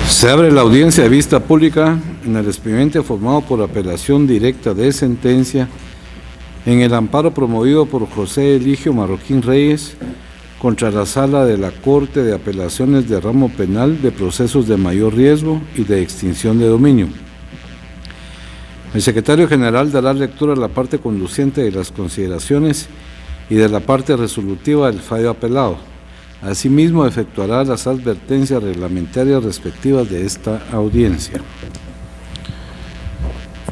Se abre la audiencia de vista pública en el expediente formado por apelación directa de sentencia en el amparo promovido por José Eligio Marroquín Reyes contra la Sala de la Corte de Apelaciones de Ramo Penal de Procesos de Mayor Riesgo y de Extinción de Dominio. El secretario general dará lectura a la parte conduciente de las consideraciones y de la parte resolutiva del fallo apelado. Asimismo, efectuará las advertencias reglamentarias respectivas de esta audiencia.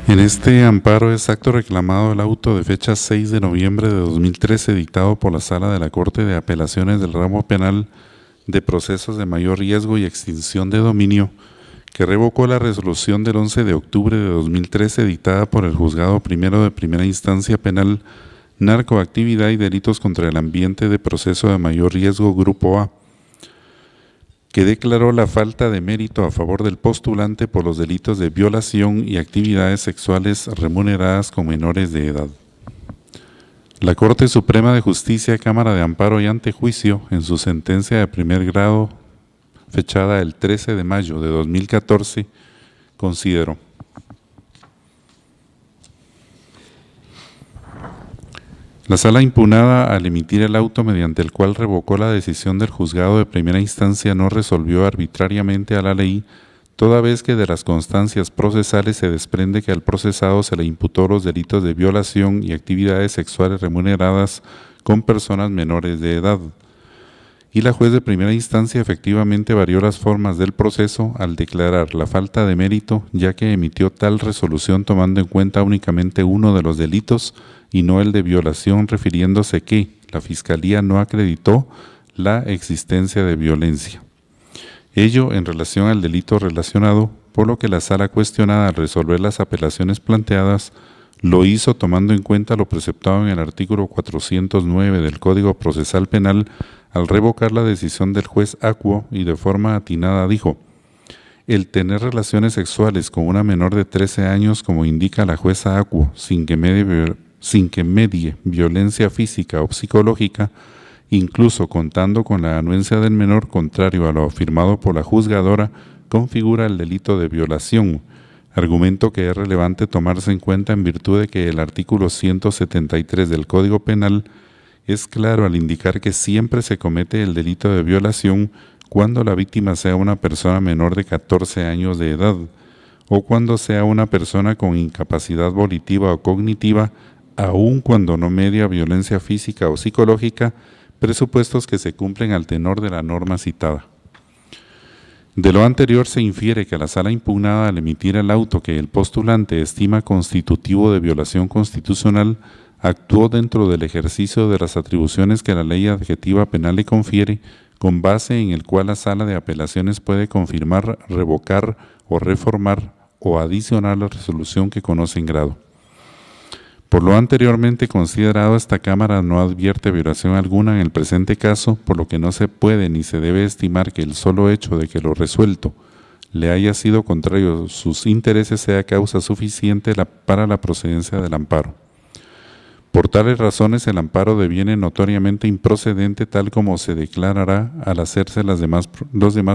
En este amparo es acto reclamado el auto de fecha 6 de noviembre de 2013 dictado por la Sala de la Corte de Apelaciones del Ramo Penal de Procesos de Mayor Riesgo y Extinción de Dominio, que revocó la resolución del 11 de octubre de 2013 dictada por el Juzgado Primero de Primera Instancia Penal, Narcoactividad y Delitos contra el Ambiente de Proceso de Mayor Riesgo Grupo A, que declaró la falta de mérito a favor del postulante por los delitos de violación y actividades sexuales remuneradas con menores de edad. La Corte Suprema de Justicia, Cámara de Amparo y Antejuicio, en su sentencia de primer grado, fechada el 13 de mayo de 2014, consideró: la Sala impugnada al emitir el auto mediante el cual revocó la decisión del juzgado de primera instancia no resolvió arbitrariamente a la ley, toda vez que de las constancias procesales se desprende que al procesado se le imputó los delitos de violación y actividades sexuales remuneradas con personas menores de edad. Y la juez de primera instancia efectivamente varió las formas del proceso al declarar la falta de mérito, ya que emitió tal resolución tomando en cuenta únicamente uno de los delitos y no el de violación, refiriéndose que la Fiscalía no acreditó la existencia de violencia. Ello en relación al delito relacionado, por lo que la Sala cuestionada al resolver las apelaciones planteadas lo hizo tomando en cuenta lo preceptado en el artículo 409 del Código Procesal Penal al revocar la decisión del juez acuo y de forma atinada dijo: el tener relaciones sexuales con una menor de 13 años, como indica la jueza acuo, sin que medie violencia física o psicológica, incluso contando con la anuencia del menor, contrario a lo afirmado por la juzgadora, configura el delito de violación, argumento que es relevante tomarse en cuenta en virtud de que el artículo 173 del Código Penal es claro al indicar que siempre se comete el delito de violación cuando la víctima sea una persona menor de 14 años de edad o cuando sea una persona con incapacidad volitiva o cognitiva, aun cuando no media violencia física o psicológica, presupuestos que se cumplen al tenor de la norma citada. De lo anterior se infiere que la Sala impugnada al emitir el auto que el postulante estima constitutivo de violación constitucional actuó dentro del ejercicio de las atribuciones que la ley adjetiva penal le confiere, con base en el cual la Sala de Apelaciones puede confirmar, revocar o reformar o adicionar la resolución que conoce en grado. Por lo anteriormente considerado, esta Cámara no advierte violación alguna en el presente caso, por lo que no se puede ni se debe estimar que el solo hecho de que lo resuelto le haya sido contrario a sus intereses sea causa suficiente para la procedencia del amparo. Por tales razones, el amparo deviene notoriamente improcedente, tal como se declarará al hacerse los demás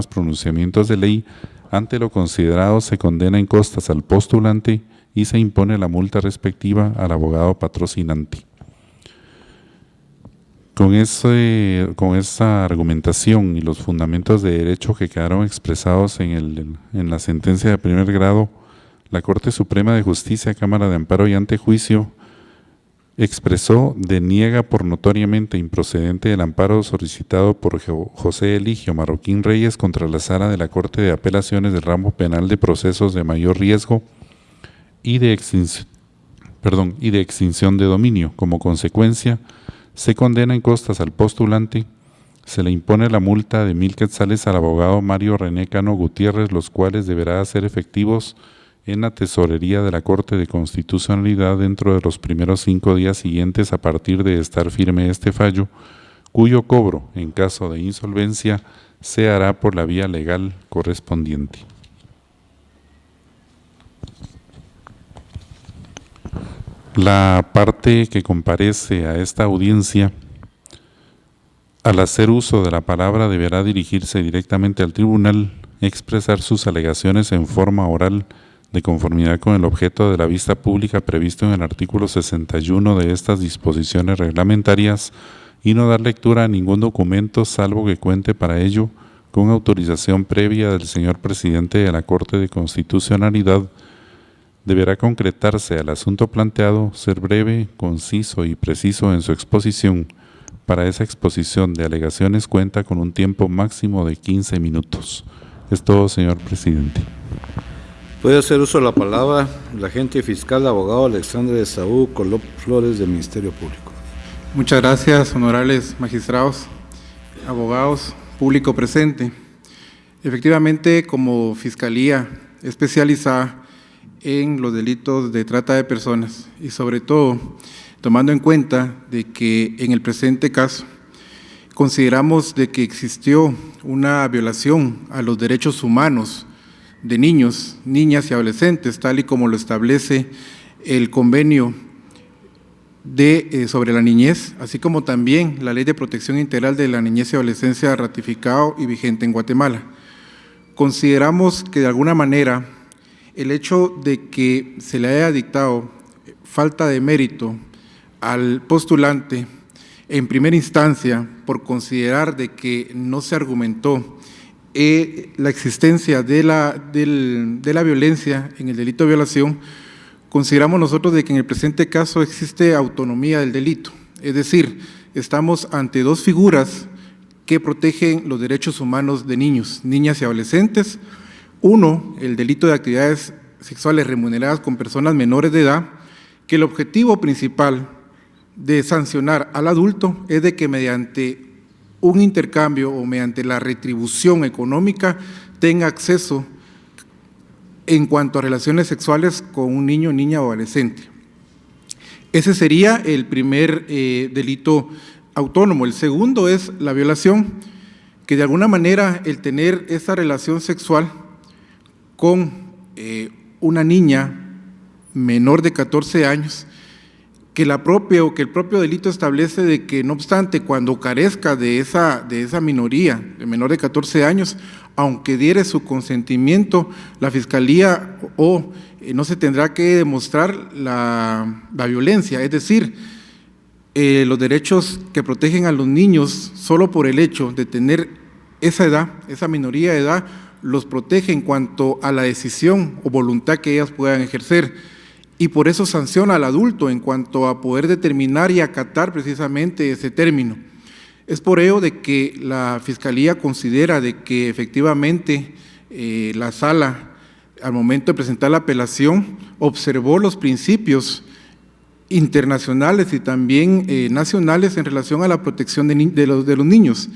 pronunciamientos de ley. Ante lo considerado, se condena en costas al postulante y se impone la multa respectiva al abogado patrocinante. Con esa argumentación y los fundamentos de derecho que quedaron expresados en la sentencia de primer grado, la Corte Suprema de Justicia, Cámara de Amparo y Antejuicio, expresó deniega por notoriamente improcedente el amparo solicitado por José Eligio Marroquín Reyes contra la Sala de la Corte de Apelaciones del Ramo Penal de Procesos de Mayor Riesgo y de extinción de dominio. Como consecuencia, se condena en costas al postulante, se le impone la multa de 1,000 quetzales al abogado Mario René Cano Gutiérrez, los cuales deberá hacer efectivos en la tesorería de la Corte de Constitucionalidad dentro de los primeros 5 días siguientes a partir de estar firme este fallo, cuyo cobro, en caso de insolvencia, se hará por la vía legal correspondiente. La parte que comparece a esta audiencia, al hacer uso de la palabra, deberá dirigirse directamente al tribunal expresar sus alegaciones en forma oral de conformidad con el objeto de la vista pública previsto en el artículo 61 de estas disposiciones reglamentarias y no dar lectura a ningún documento salvo que cuente para ello con autorización previa del señor presidente de la Corte de Constitucionalidad. Deberá concretarse al asunto planteado, ser breve, conciso y preciso en su exposición. Para esa exposición de alegaciones cuenta con un tiempo máximo de 15 minutos. Es todo, señor presidente. Puede hacer uso de la palabra el agente fiscal, abogado Alexandre Esaú Colop Flores, del Ministerio Público. Muchas gracias, honorables magistrados, abogados, público presente. Efectivamente, como Fiscalía especializada en los delitos de trata de personas y sobre todo tomando en cuenta de que en el presente caso consideramos de que existió una violación a los derechos humanos de niños, niñas y adolescentes, tal y como lo establece el convenio sobre la niñez, así como también la Ley de Protección Integral de la Niñez y Adolescencia ratificado y vigente en Guatemala. Consideramos que de alguna manera el hecho de que se le haya dictado falta de mérito al postulante en primera instancia por considerar de que no se argumentó la existencia de la violencia en el delito de violación, consideramos nosotros de que en el presente caso existe autonomía del delito, es decir, estamos ante dos figuras que protegen los derechos humanos de niños, niñas y adolescentes. Uno, el delito de actividades sexuales remuneradas con personas menores de edad, que el objetivo principal de sancionar al adulto es de que mediante un intercambio o mediante la retribución económica tenga acceso en cuanto a relaciones sexuales con un niño, niña o adolescente. Ese sería el primer delito autónomo. El segundo es la violación, que de alguna manera el tener esa relación sexual con una niña menor de 14 años, que el propio delito establece de que no obstante cuando carezca de esa minoría, de menor de 14 años, aunque diere su consentimiento, la Fiscalía no se tendrá que demostrar la violencia, es decir, los derechos que protegen a los niños solo por el hecho de tener esa edad, esa minoría de edad, los protege en cuanto a la decisión o voluntad que ellas puedan ejercer, y por eso sanciona al adulto en cuanto a poder determinar y acatar precisamente ese término. Es por ello de que la Fiscalía considera de que efectivamente la Sala, al momento de presentar la apelación, observó los principios internacionales y también nacionales en relación a la protección de los niños,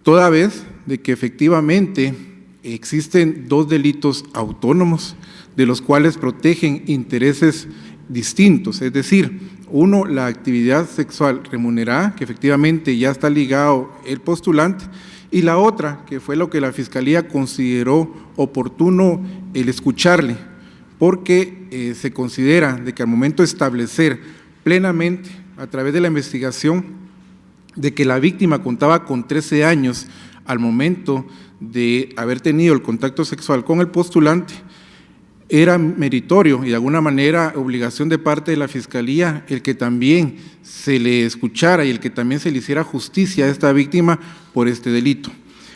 toda vez de que efectivamente existen dos delitos autónomos de los cuales protegen intereses distintos, es decir, uno, la actividad sexual remunerada, que efectivamente ya está ligado el postulante, y la otra, que fue lo que la Fiscalía consideró oportuno el escucharle, porque se considera de que al momento de establecer plenamente, a través de la investigación, de que la víctima contaba con 13 años al momento de haber tenido el contacto sexual con el postulante, era meritorio y de alguna manera obligación de parte de la Fiscalía el que también se le escuchara y el que también se le hiciera justicia a esta víctima por este delito.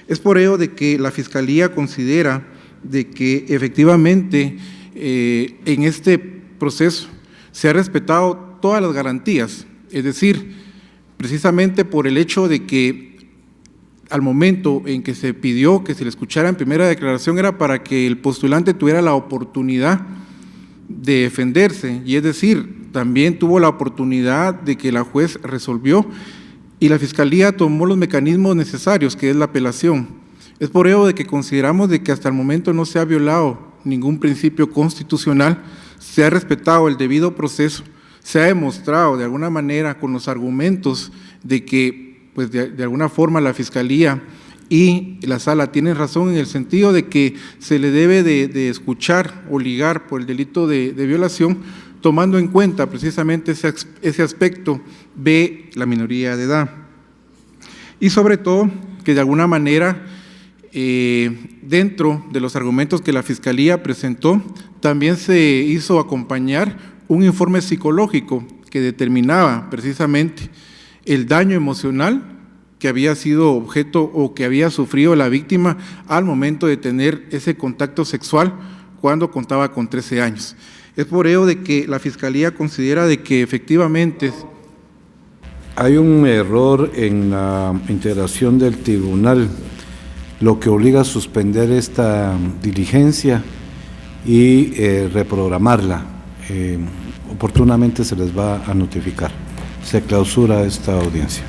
Es por ello de que la Fiscalía considera de que efectivamente en este proceso se ha respetado todas las garantías, es decir, precisamente por el hecho de que al momento en que se pidió que se le escuchara en primera declaración era para que el postulante tuviera la oportunidad de defenderse, y es decir, también tuvo la oportunidad de que la juez resolvió y la Fiscalía tomó los mecanismos necesarios, que es la apelación. Es por ello de que consideramos de que hasta el momento no se ha violado ningún principio constitucional, se ha respetado el debido proceso, se ha demostrado de alguna manera con los argumentos de que pues de alguna forma la Fiscalía y la Sala tienen razón en el sentido de que se le debe de escuchar o ligar por el delito de violación, tomando en cuenta precisamente ese aspecto de la minoría de edad. Y sobre todo que de alguna manera Dentro de los argumentos que la Fiscalía presentó, también se hizo acompañar un informe psicológico que determinaba precisamente el daño emocional que había sido objeto o que había sufrido la víctima al momento de tener ese contacto sexual cuando contaba con 13 años. Es por ello de que la Fiscalía considera de que efectivamente hay un error en la integración del tribunal, lo que obliga a suspender esta diligencia y reprogramarla. Oportunamente se les va a notificar. Se clausura esta audiencia.